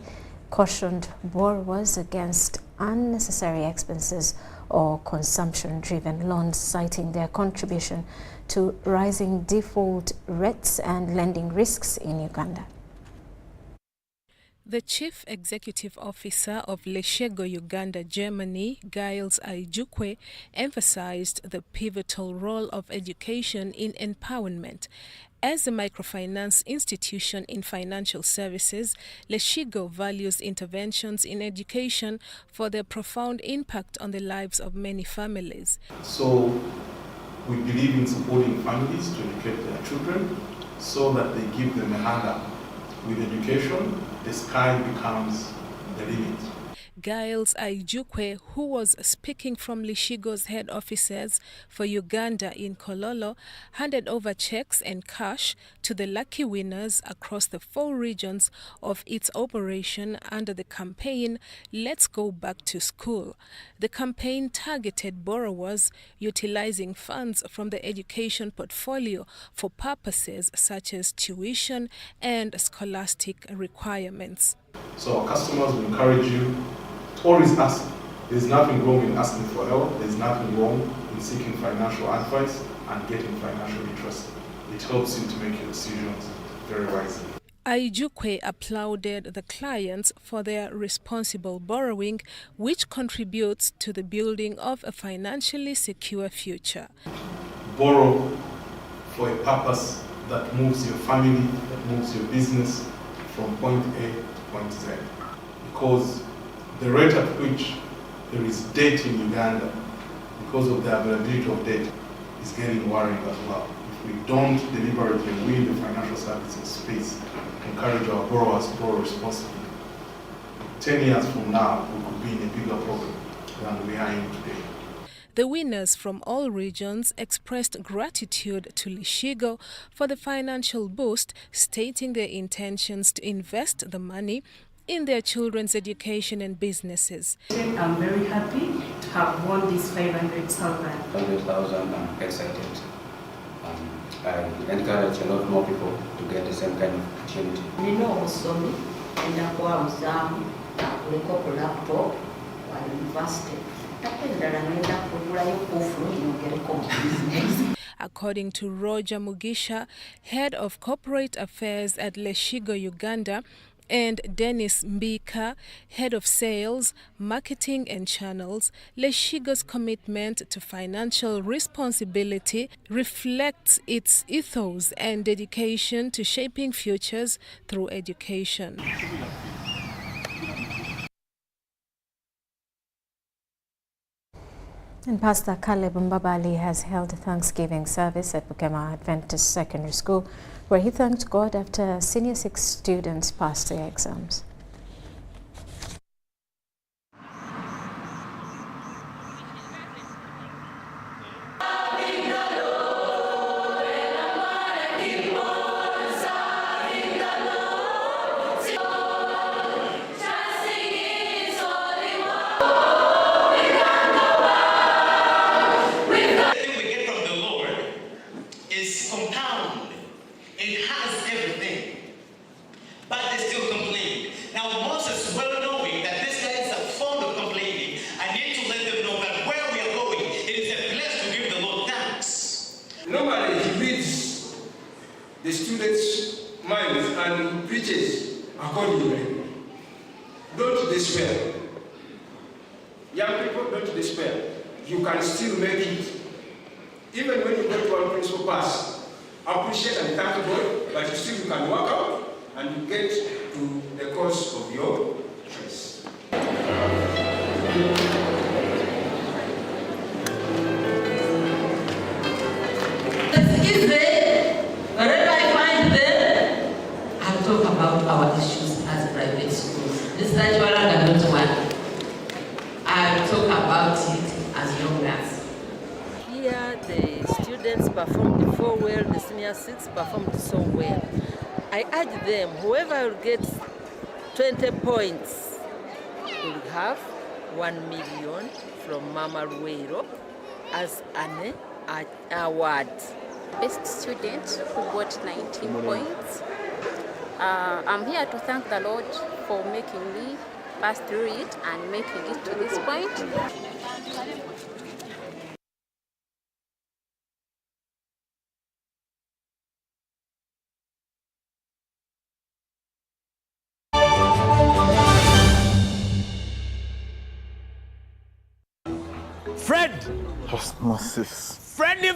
cautioned borrowers against unnecessary expenses or consumption-driven loans, citing their contribution to rising default rates and lending risks in Uganda. The Chief Executive Officer of Leigo, Uganda, Germany, Giles Ijukwe, emphasized the pivotal role of education in empowerment. As a microfinance institution in financial services, Leigo values interventions in education for their profound impact on the lives of many families. So we believe in supporting families to educate their children so that they give them a hand up. With education, the sky becomes the limit. Giles Ijukwe, who was speaking from Leigo's head offices for Uganda in Kololo, handed over checks and cash to the lucky winners across the 4 regions of its operation under the campaign Let's Go Back to School. The campaign targeted borrowers utilizing funds from the education portfolio for purposes such as tuition and scholastic requirements. So our customers will encourage you to always ask. There's nothing wrong in asking for help. There's nothing wrong in seeking financial advice and getting financial literacy. It helps you to make your decisions very wisely. Ijukwe applauded the clients for their responsible borrowing, which contributes to the building of a financially secure future. Borrow for a purpose that moves your family, that moves your business from point A to point Z. Because the rate at which there is debt in Uganda, because of the availability of debt, is getting worrying as well. If we don't deliberately win the financial services space, encourage our borrowers to borrow responsibly, 10 years from now, we could be in a bigger problem than we are in today. The winners from all regions expressed gratitude to Leigo for the financial boost, stating their intentions to invest the money in their children's education and businesses. I'm very happy to have won this 500,000. 100,000, I'm excited. I encourage a lot more people to get the same kind of opportunity. We know also me, and I was a couple laptop while university. According to Roger Mugisha, head of corporate affairs at Leigo, Uganda, and Dennis Mbika, head of sales, marketing and channels, Leigo's commitment to financial responsibility reflects its ethos and dedication to shaping futures through education. And Pastor Caleb Mbabali has held a Thanksgiving service at Bukema Adventist Secondary School, where he thanked God after Senior 6 students passed their exams. Compound. It has everything. the students' minds and preaches accordingly. Don't despair. Young people, don't despair. You can still make it. Even when you go to one principal pass, appreciate and thank God, but you still can work out and you get to the course of your choice. It's easy. Wherever I find them, I'll talk about our issues as private schools. This is what I don't want. I'll talk about it as young as. Here, the students performed so well, the senior six performed so well. I urge them, whoever will get 20 points will have 1 million from Mama Rueiro as an award. Best student who got 19 points. I'm here to thank the Lord for making me pass through it and making it to this point. Fred! Osmosis. Freddy!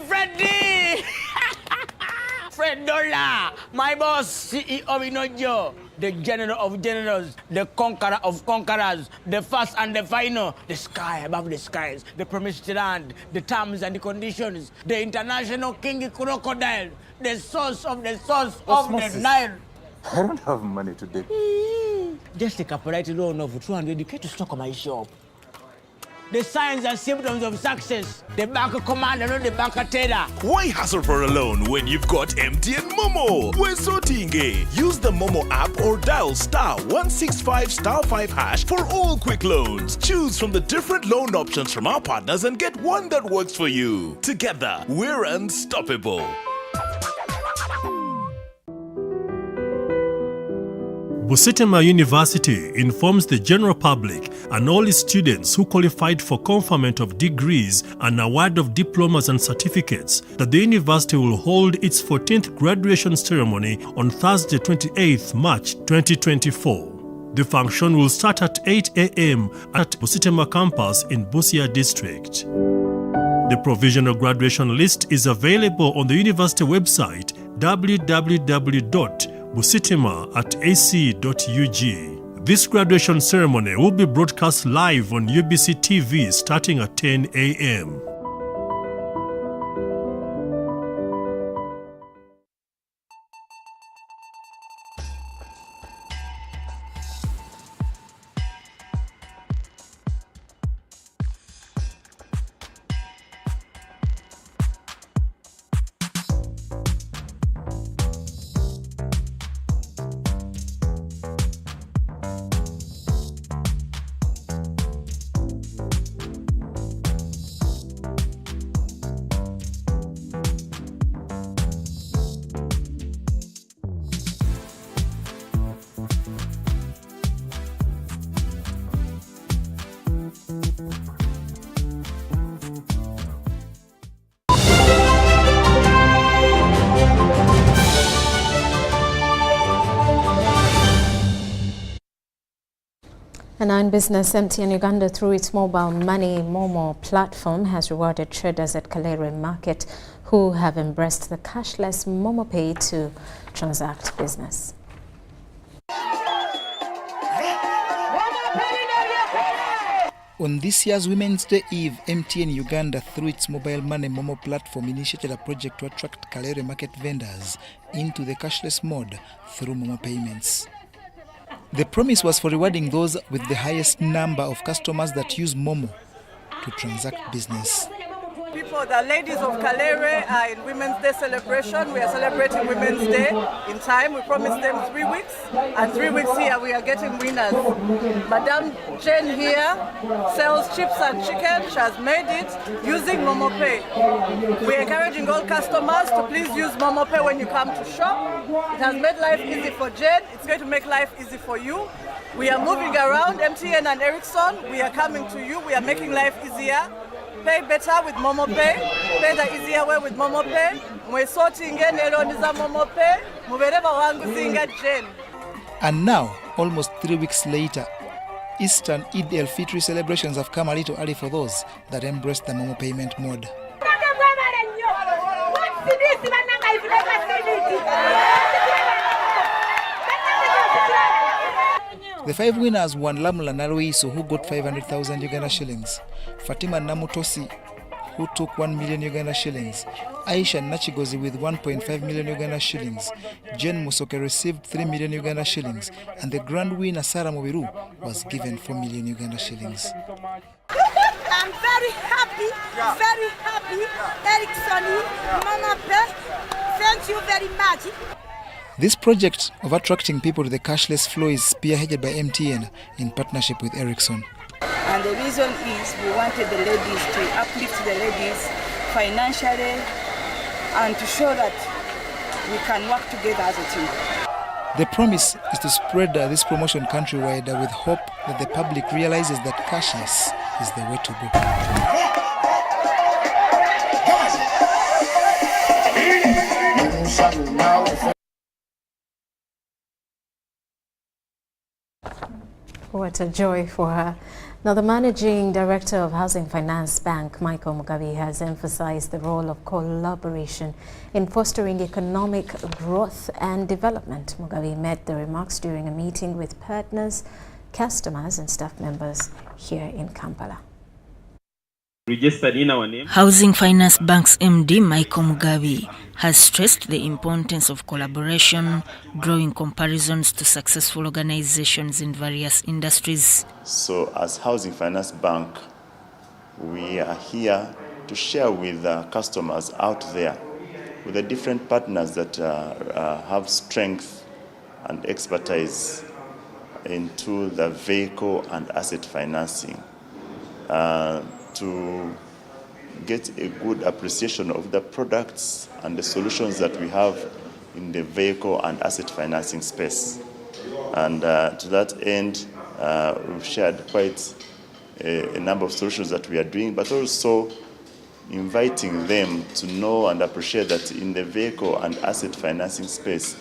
Fred Dollar, my boss, CEO Inojo, the general of generals, the conqueror of conquerors, the first and the final, the sky above the skies, the promised land, the terms and the conditions, the international king crocodile, the source of the Osmosis. Nile. I don't have money today. Just take a polite loan of 200k to stock my shop. The signs and symptoms of success. The bank commander, not the bank teller. Why hustle for a loan when you've got MTN Momo? We're sorting it. Use the Momo app or dial *165*5# for all quick loans. Choose from the different loan options from our partners and get one that works for you. Together, we're unstoppable. Busitema University informs the general public and all its students who qualified for conferment of degrees and award of diplomas and certificates that the university will hold its 14th graduation ceremony on Thursday, 28th March 2024. The function will start at 8 a.m. at Busitema campus in Busia district. The provisional graduation list is available on the university website www.busitema.ac.ug. This graduation ceremony will be broadcast live on UBC TV starting at 10 a.m. And now in business, MTN Uganda, through its mobile money Momo platform, has rewarded traders at Kalere Market who have embraced the cashless Momo Pay to transact business. On this year's Women's Day Eve, MTN Uganda, through its mobile money Momo platform, initiated a project to attract Kalere Market vendors into the cashless mode through Momo payments. The promise was for rewarding those with the highest number of customers that use Momo to transact business. People, the ladies of Kalere are in Women's Day celebration. We are celebrating Women's Day in time. We promised them 3 weeks, and 3 weeks here we are getting winners. Madame Jane here sells chips and chicken. She has made it using Momo Pay. We are encouraging all customers to please use Momo Pay when you come to shop. It has made life easy for Jane. It's going to make life easy for you. We are moving around, MTN and Ericsson. We are coming to you. We are making life easier. Pay better with Momo Pay. Pay the easier way with Momo Pay. Mwe sorting neloniza Momo Pay. Mubereba wangu zinga jen. And now, almost 3 weeks later, Eastern Eid el-Fitr celebrations have come a little early for those that embrace the Momo payment mode. The 5 winners were Lamula Naloiso, who got 500,000 Uganda shillings, Fatima Namutosi, who took 1 million Uganda shillings, Aisha Nachigozi with 1.5 million Uganda shillings, Jen Musoke received 3 million Uganda shillings, and the grand winner Sarah Mobiru was given 4 million Uganda shillings. I'm very happy, Erickson, Mama Pe, thank you very much. This project of attracting people to the cashless flow is spearheaded by MTN in partnership with Ericsson. And the reason is we wanted the ladies to uplift the ladies financially and to show that we can work together as a team. The promise is to spread this promotion countrywide with hope that the public realizes that cashless is the way to go. What a joy for her. Now, the Managing Director of Housing Finance Bank, Michael Mugabe, has emphasized the role of collaboration in fostering economic growth and development. Mugabe made the remarks during a meeting with partners, customers and staff members here in Kampala. Registered in our name. Housing Finance Bank's MD Michael Mugabe has stressed the importance of collaboration, drawing comparisons to successful organizations in various industries. So as Housing Finance Bank, we are here to share with customers out there, with the different partners that have strength and expertise into the vehicle and asset financing. To get a good appreciation of the products and the solutions that we have in the vehicle and asset financing space. And to that end, we've shared quite a number of solutions that we are doing, but also inviting them to know and appreciate that in the vehicle and asset financing space,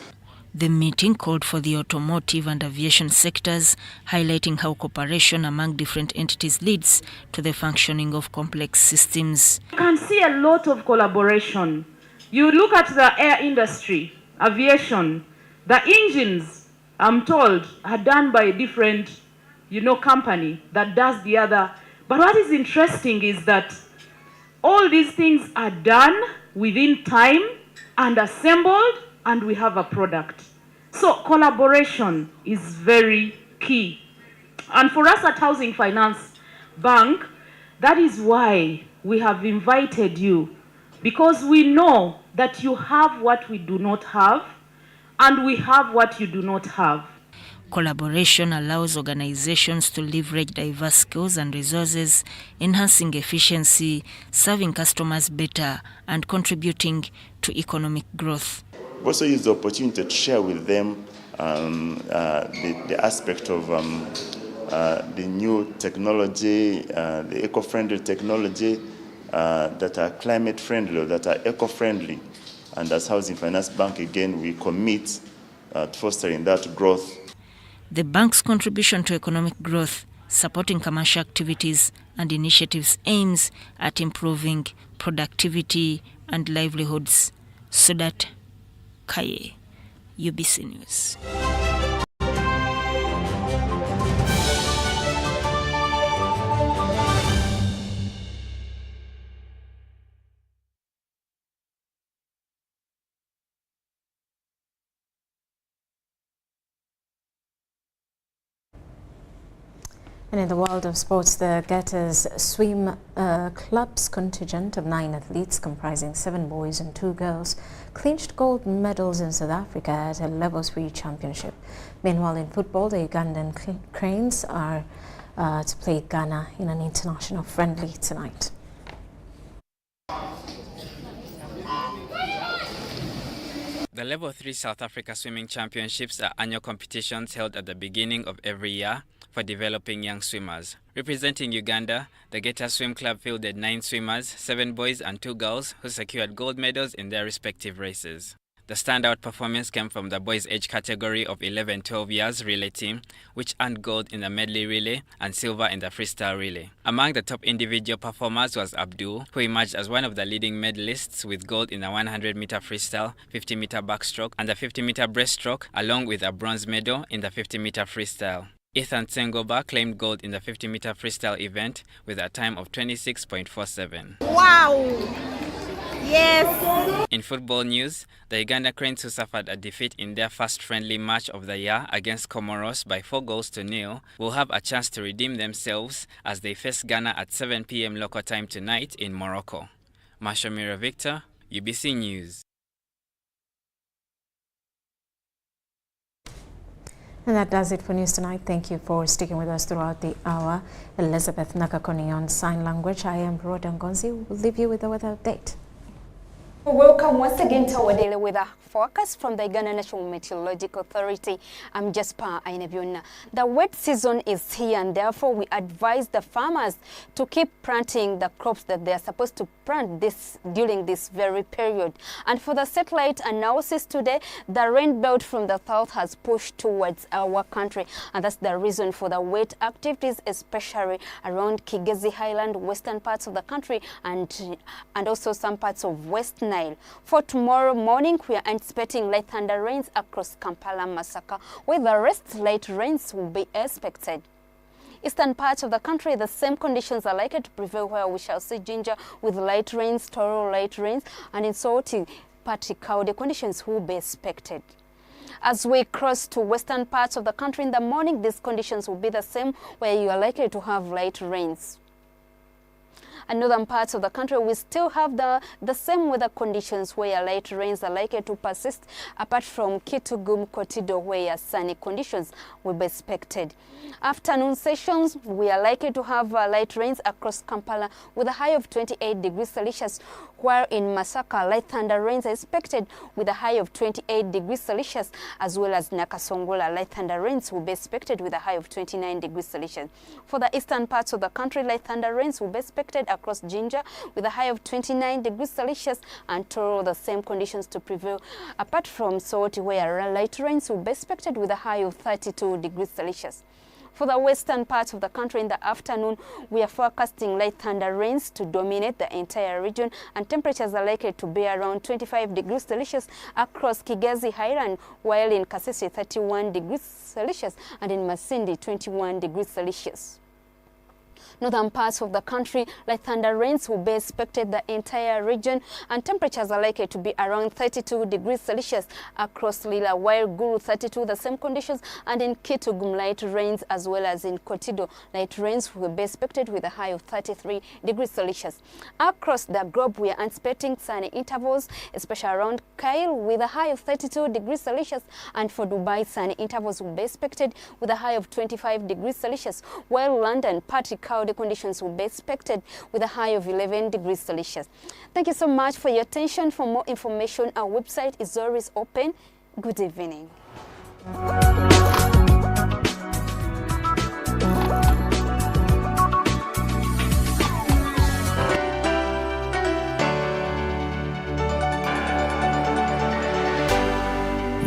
the meeting called for the automotive and aviation sectors, highlighting how cooperation among different entities leads to the functioning of complex systems. You can see a lot of collaboration. You look at the air industry, aviation, the engines, I'm told, are done by a different, company that does the other. But what is interesting is that all these things are done within time and assembled, and we have a product. So collaboration is very key. And for us at Housing Finance Bank, that is why we have invited you, because we know that you have what we do not have, and we have what you do not have. Collaboration allows organizations to leverage diverse skills and resources, enhancing efficiency, serving customers better, and contributing to economic growth. We also use the opportunity to share with them the aspect of the new technology, the eco-friendly technology that are climate-friendly or that are eco-friendly. And as Housing Finance Bank, again, we commit to fostering that growth. The bank's contribution to economic growth, supporting commercial activities and initiatives aims at improving productivity and livelihoods. Sudat Kaye, UBC News. And in the world of sports, the Gators Swim Club's contingent of 9 athletes comprising 7 boys and 2 girls clinched gold medals in South Africa at a Level 3 championship. Meanwhile, in football, the Ugandan Cranes are to play Ghana in an international friendly tonight. The Level 3 South Africa Swimming Championships are annual competitions held at the beginning of every year, for developing young swimmers. Representing Uganda, the Geta Swim Club fielded 9 swimmers, 7 boys and 2 girls who secured gold medals in their respective races. The standout performance came from the boys' age category of 11-12 years relay team, which earned gold in the medley relay and silver in the freestyle relay. Among the top individual performers was Abdul, who emerged as one of the leading medalists with gold in the 100-meter freestyle, 50-meter backstroke, and the 50-meter breaststroke, along with a bronze medal in the 50-meter freestyle. Ethan Sengoba claimed gold in the 50-meter freestyle event with a time of 26.47. Wow! Yes! In football news, the Uganda Cranes, who suffered a defeat in their first friendly match of the year against Comoros by 4-0, will have a chance to redeem themselves as they face Ghana at 7 p.m. local time tonight in Morocco. Mashamira Victor, UBC News. And that does it for News Tonight. Thank you for sticking with us throughout the hour. Elizabeth Nakakoni on sign language. I am Rhoda Ngonzi. We'll leave you with the weather update. Welcome once again to our daily weather forecast from the Uganda National Meteorological Authority. I'm Jasper Ainebyuna. The wet season is here, and therefore we advise the farmers to keep planting the crops that they are supposed to plant during this very period. And for the satellite analysis today, the rain belt from the south has pushed towards our country, and that's the reason for the wet activities, especially around Kigezi Highland, western parts of the country, and also some parts of West Nile. For tomorrow morning, we are anticipating light thunder rains across Kampala, Masaka, where the rest light rains will be expected. Eastern parts of the country, the same conditions are likely to prevail, where we shall see Jinja with light rains, Toro light rains, and in Soti, Patikau, the conditions will be expected. As we cross to western parts of the country in the morning, these conditions will be the same, where you are likely to have light rains. And northern parts of the country, we still have the same weather conditions, where light rains are likely to persist, apart from Kitugum, Kotido, where sunny conditions will be expected. Afternoon sessions, we are likely to have light rains across Kampala with a high of 28 degrees Celsius, while in Masaka, light thunder rains are expected with a high of 28 degrees Celsius, as well as Nakasongola, light thunder rains will be expected with a high of 29 degrees Celsius. For the eastern parts of the country, light thunder rains will be expected across Jinja with a high of 29 degrees Celsius, and Toro, the same conditions to prevail, apart from Soti, where light rains will be expected with a high of 32 degrees Celsius. For the western parts of the country in the afternoon, we are forecasting light thunder rains to dominate the entire region, and temperatures are likely to be around 25 degrees Celsius across Kigezi Highland, while in Kasese 31 degrees Celsius and in Masindi 21 degrees Celsius. Northern parts of the country, light thunder rains will be expected the entire region, and temperatures are likely to be around 32 degrees Celsius across Lila, while Guru 32, the same conditions, and in Kitugum light rains, as well as in Kotido light rains will be expected with a high of 33 degrees Celsius. Across the globe, we are anticipating sunny intervals, especially around Kyle with a high of 32 degrees Celsius, and for Dubai, sunny intervals will be expected with a high of 25 degrees Celsius, while London, Patikau, the conditions will be expected with a high of 11 degrees Celsius. Thank you so much for your attention. For more information, our website is always open. Good evening.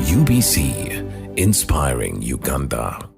UBC, inspiring Uganda.